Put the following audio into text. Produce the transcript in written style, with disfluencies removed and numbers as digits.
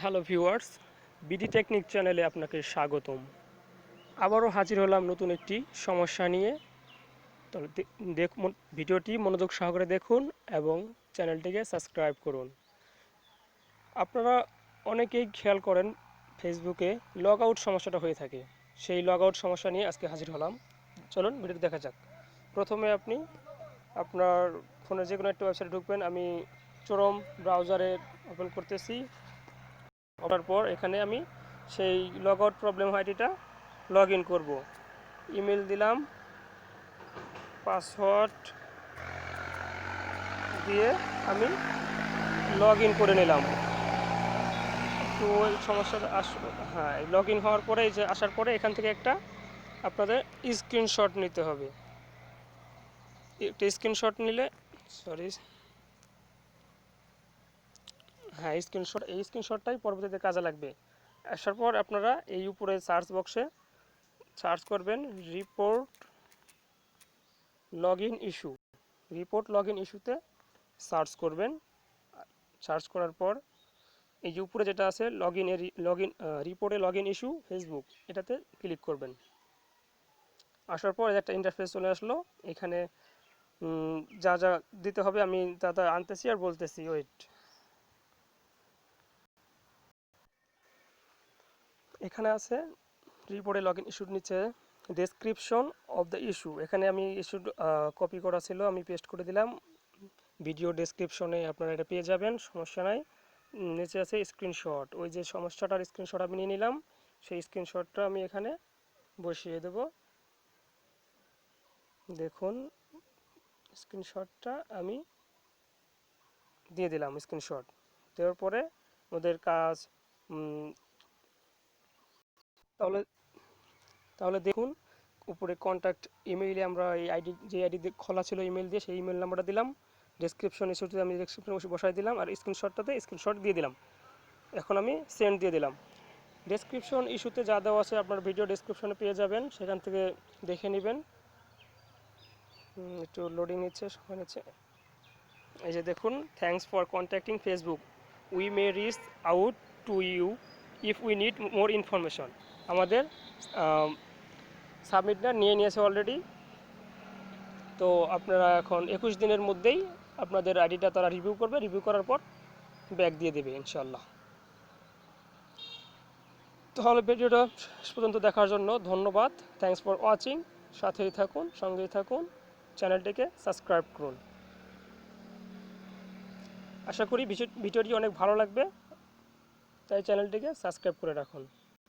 Hello viewers, BD technique চ্যানেলে আপনাকে স্বাগতম। আবারও হাজির হলাম নতুন একটি সমস্যা নিয়ে। তাহলে ভিডিওটি মনোযোগ সহকারে দেখুন এবং চ্যানেলটিকে সাবস্ক্রাইব করুন। আপনারা অনেকেই খেয়াল করেন ফেসবুকে লগ আউট সমস্যাটা হয়ে থাকে। সেই লগ আউট সমস্যা নিয়ে আজকে হাজির হলাম। চলুন ভিডিওটি দেখা যাক। প্রথমে আপনি আপনার ফোনের যে কোনো একটা ওয়েবসাইটে ঢুকবেন। আমি চরম ব্রাউজারে ওপেন করতেছি। করার পর এখানে আমি সেই লগ আউট প্রবলেম আইডিটা লগ ইন করবো। ইমেল দিলাম, পাসওয়ার্ড দিয়ে আমি লগ ইন করে নিলাম। তো ওই সমস্যাটা আসবে, হ্যাঁ, লগ ইন হওয়ার পরে এই যে আসার পরে এখান থেকে একটা আপনাদের স্ক্রিনশট নিতে হবে। একটা স্ক্রিনশট নিলে হ্যাঁ, এই স্ক্রিনশটটাই পরবর্তীতে কাজে লাগবে। আসার পর আপনারা এই উপরে সার্চ বক্সে সার্চ করবেন report log in issue. Report log in ইস্যুতে সার্চ করবেন। সার্চ করার পর এই যে উপরে যেটা আছে রিপোর্টে লগ ইন ইস্যু ফেসবুক, এটাতে ক্লিক করবেন। আসার পর একটা ইন্টারফেস চলে আসলো। এখানে যা যা দিতে হবে আমি তা আনতেছি আর বলতেছি, ওয়েট। এখানে আছে রিপোর্টে লগ ইন ইস্যুর নিচে ডেসক্রিপশন অফ দ্য ইস্যু। এখানে আমি ইস্যু কপি করা ছিল, আমি পেস্ট করে দিলাম। ভিডিও ডেসক্রিপশনে আপনারা এটা পেয়ে যাবেন, সমস্যা নাই। নিচে আছে স্ক্রিনশট, ওই যে সমস্যাটার স্ক্রিনশট আমি নিয়ে নিলাম। সেই স্ক্রিনশটটা আমি এখানে বসিয়ে দেব। দেখুন, স্ক্রিনশটটা আমি দিয়ে দিলাম। স্ক্রিনশট দেওয়ার পরে ওদের কাজ তাহলে তাহলে দেখুন উপরে কন্ট্যাক্ট ইমেইলে আমরা এই যে আইডি খোলা ছিল ইমেল দিয়ে, সেই ইমেল নাম্বারটা দিলাম। ডেসক্রিপশন ইস্যুতে আমি ডেসক্রিপশন বসাই দিলাম আর স্ক্রিনশট দিয়ে দিলাম। এখন আমি সেন্ড দিয়ে দিলাম। ডেসক্রিপশন ইস্যুতে যা দেওয়া আছে আপনার ভিডিও ডেসক্রিপশনে পেয়ে যাবেন, সেখান থেকে দেখে নেবেন। একটু লোডিং নিচ্ছে, সময় নিচ্ছে। এই যে দেখুন, thanks for contacting Facebook, we may reach out to you if we need more information. আমাদের সাবমিটটা নিয়ে নিয়েছে অলরেডি। তো আপনারা এখন 21 দিনের মধ্যেই আপনাদের আইডিটা তারা রিভিউ করবে। রিভিউ করার পর ব্যাক দিয়ে দেবে ইনশাল্লাহ। তাহলে ভিডিওটা শেষ পর্যন্ত দেখার জন্য ধন্যবাদ। Thanks for watching. সাথেই থাকুন, সঙ্গেই থাকুন, চ্যানেলটিকে সাবস্ক্রাইব করুন। আশা করি ভিডিওটি অনেক ভালো লাগবে, তাই চ্যানেলটিকে সাবস্ক্রাইব করে রাখুন।